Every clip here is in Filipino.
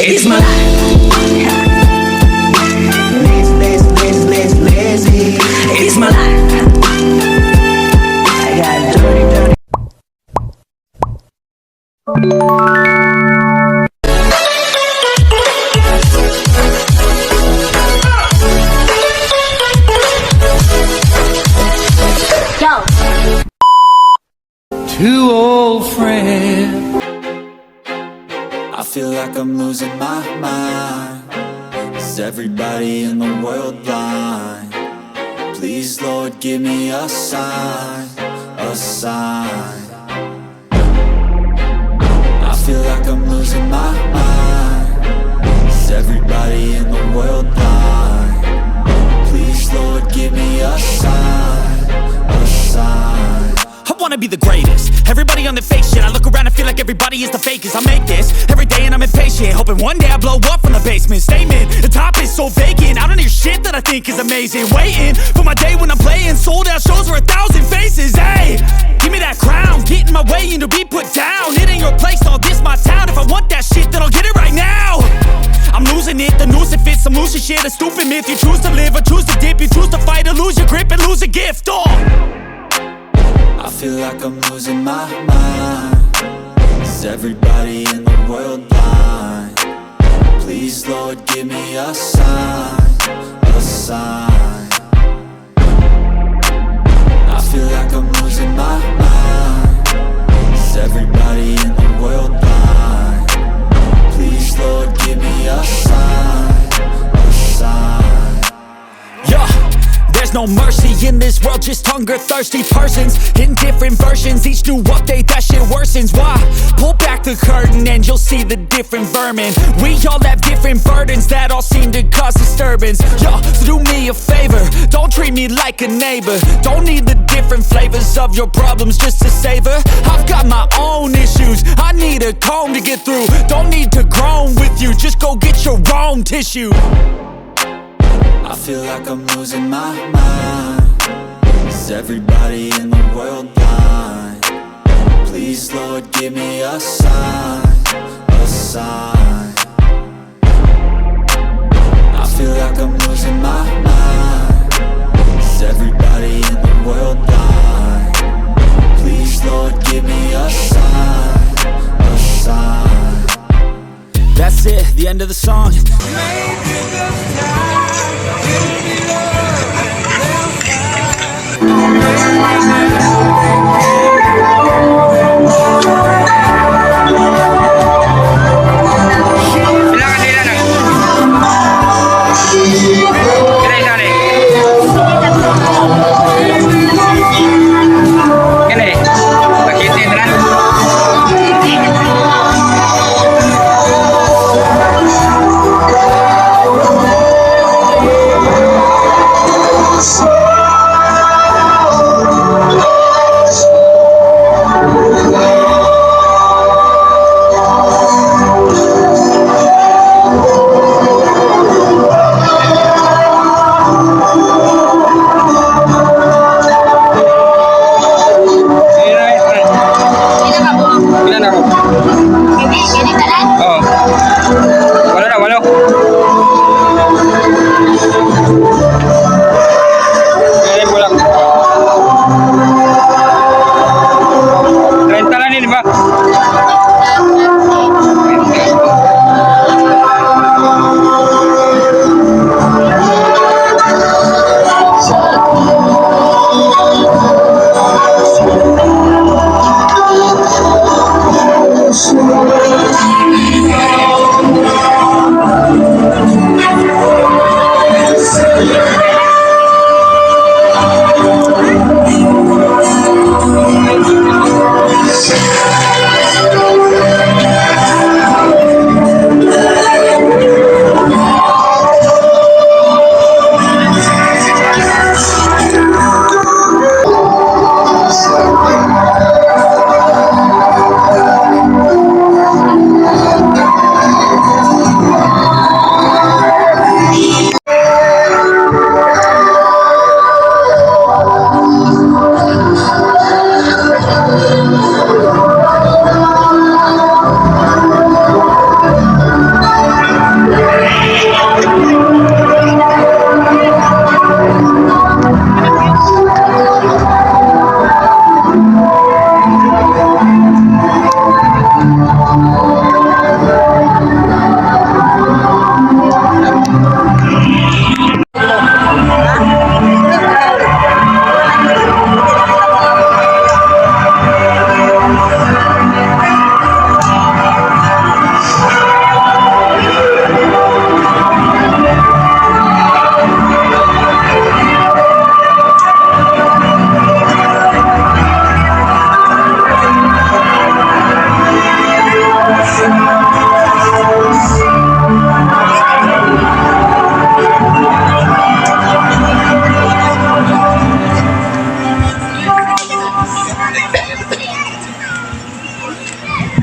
It's my life. Lazy, lazy, lazy, lazy, lazy. It's my life. I got dirty, dirty. Two old friends. I feel like I'm losing my mind. Is everybody in the world blind? Please, Lord, give me a sign, a sign. I feel like I'm losing my mind. Is everybody in the world blind? Please, Lord, give me a sign, a sign. I wanna be the greatest. Everybody on the fake shit. I look around and feel like everybody is the fakest. I make this every day and I'm impatient, hoping one day I blow up from the basement. Statement, the top is so vacant. I don't hear shit that I think is amazing. Waiting for my day when I'm playing sold out shows for 1,000 faces. Hey, give me that crown, get in my way and to be put down. It ain't your place, all this my town. If I want that shit, then I'll get it right now. I'm losing it, the noose it fits. I'm losing shit, a stupid myth. You choose to live or choose to dip. You choose to fight or lose your grip and lose a gift. I feel like I'm losing my mind. Is everybody in the world blind? Please, Lord, give me a sign, a sign. I feel like I'm losing my mind. Is everybody in the world blind? Please, Lord, give me a sign, a sign. Yeah. There's no mercy in this world, just hunger-thirsty persons in different versions. Each new update, that shit worsens. Why? Pull back the curtain and you'll see the different vermin. We all have different burdens that all seem to cause disturbance. Yo, so do me a favor, don't treat me like a neighbor. Don't need the different flavors of your problems just to savor. I've got my own issues, I need a comb to get through. Don't need to groan with you, just go get your own tissue. I feel like I'm losing my mind. Is everybody in the world blind? Please, Lord, give me a sign, a sign. I feel like I'm losing my mind. Is everybody in the world blind? Please, Lord, give me a sign, a sign. That's it, the end of the song.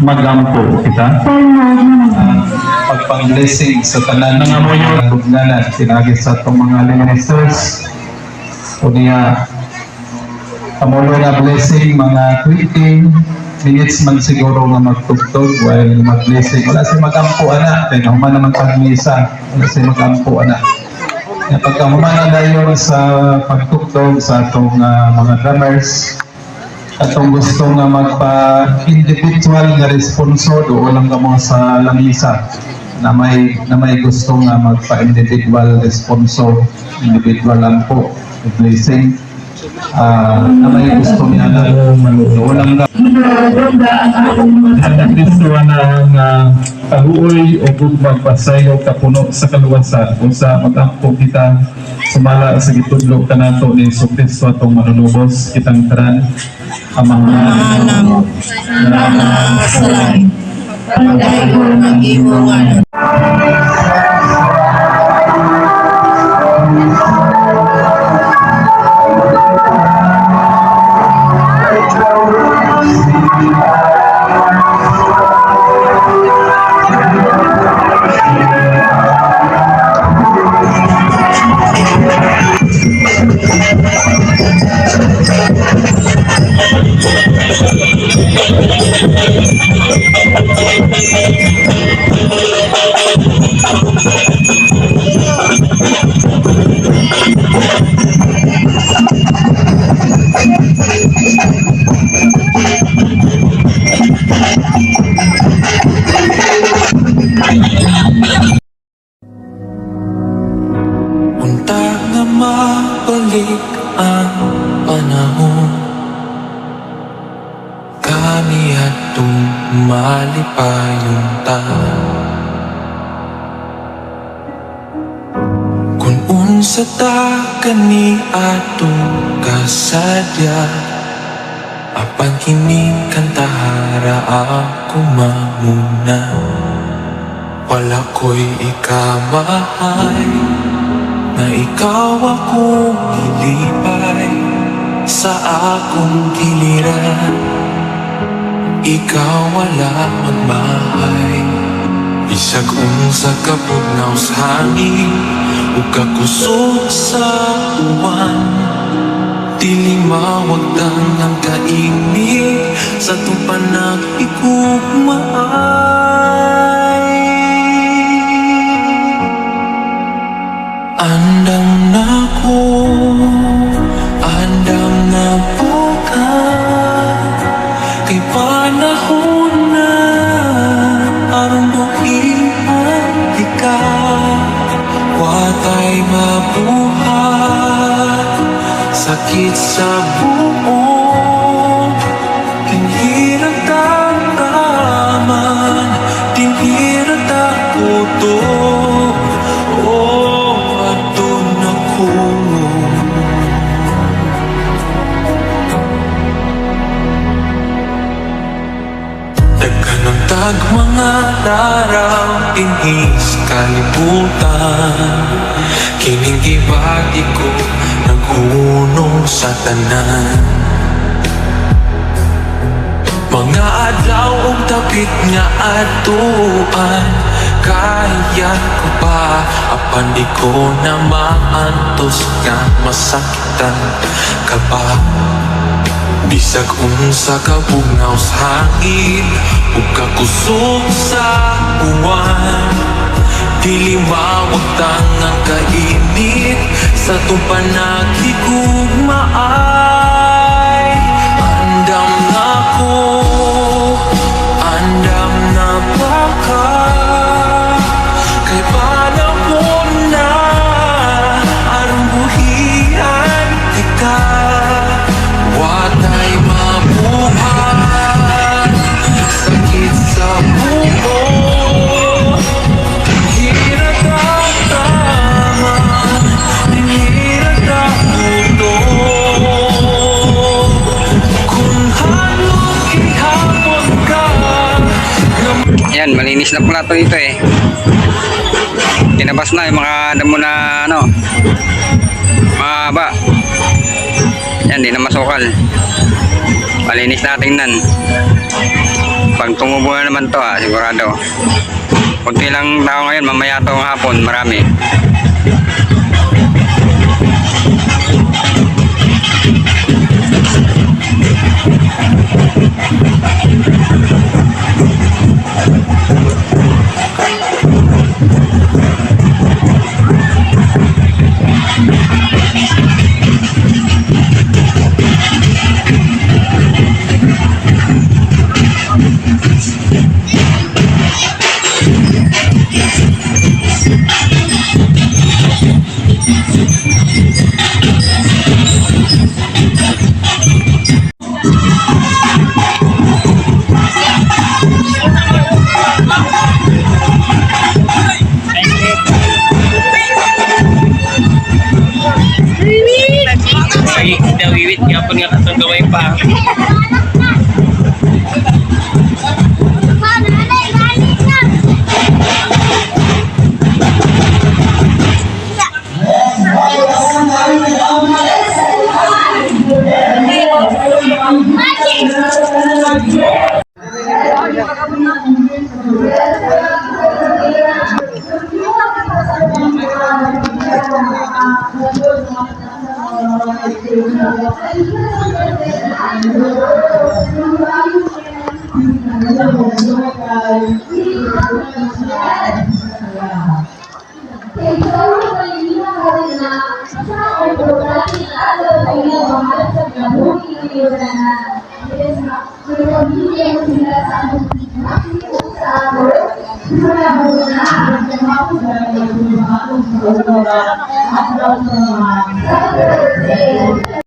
magampo kita. Pagpang-blessing sa tanan ng amo yun. Rugnanan, tinagis sa itong mga ministers. O niya, kamulo na blessing, mga 20 minutes man siguro nga magtugtog while mag-blessing. Wala siya magampo, anak. Kaya naman naman pag-misa. Wala siya magampo, anak. Kaya pagka humana na yun sa pagtugtog sa itong mga drummers, atong gusto nga magpa-individual nga responsor o lang ka mo sa lamisa na may gusto nga magpa-individual responsor, individual lang po, blessing. Na may gusto niya na ulang na gusto na kahuoy o magpasayo kapuno sa kaluwasan kung sa mag-ampo kita sumala sa gitudlo ka nato ni Kristo atong manunubos kitang taran amahan na salay dahil ko nag-iwangan. Punta na mabalik ang panahon, kami at tumalipayong kung unsa ta kani atong kasadya, apan kini kantahara ako mamuna. Wala ko'y ikamahay na ikaw akong ilipay sa akong giliran. Ikaw wala magmahay, bisag unsa ka pugnaw sa hangin o kakusog sa uwan. Dili mawagtang ang kainit sa itong panag-igugmaan. Andam na ko, andam na po ka, kay panahon na aron buhian ka. Watay mabuhat, sakit sa buong, tinhirat ang raman, tinhirat ang puto. Tag mga laraw inis kalibutan, kining gibati ko naghunong sa tanan. Mga adlaw og dapit nga atuan, kahiyat ko pa apan di ko na maantos nga masakitan ka pa. Bisag unsa ka bugnaw sa hangin o kakusog sa uwan, dili mawagtang ang kainit sa itong panag-igugmaan. Andam na ko, andam na ba ka, kay panahon na aron buhian ka. Watay mabuhat, sakit sa buo, hirap ang taman, hirap ang puto. Kung halong ihapon ka. Yan, malinis na pula to dito eh. Tinabas na yung mga damo na ano, mahaba. Yan, di na masukal. Malinis na tingnan. Pag tumubo na naman to sigurado. Kunti lang tao ngayon, mamaya to hapon, marami. Wiwit nga po nga katong gaway pa. Thank you.